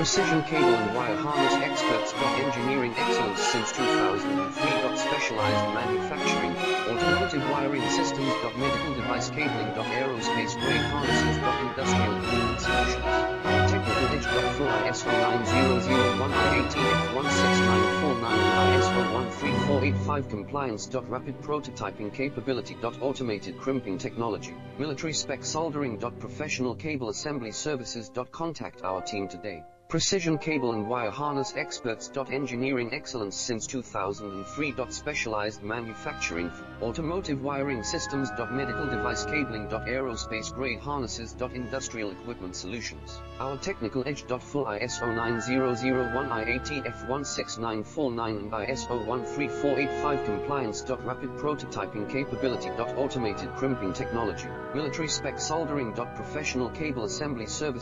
Precision cable and wire harness experts. Engineering excellence since 2003. Specialized manufacturing, automotive wiring systems. Medical device cabling. Aerospace grade harnesses. Industrial equipment solutions. Our technical edge. Full ISO 9001 I-ATF 16949 and ISO 13485 compliance. Rapid prototyping capability. Automated crimping technology. Military spec soldering. Professional cable assembly services. Contact our team today. Precision cable and wire harness experts. Engineering excellence since 2003. Specialized manufacturing, automotive wiring systems. Medical device cabling. Aerospace grade harnesses. Industrial equipment solutions. Our technical edge. Full ISO 9001 I-ATF 16949 and ISO 13485 compliance. Rapid prototyping capability. Automated crimping technology. Military spec soldering. Professional cable assembly service.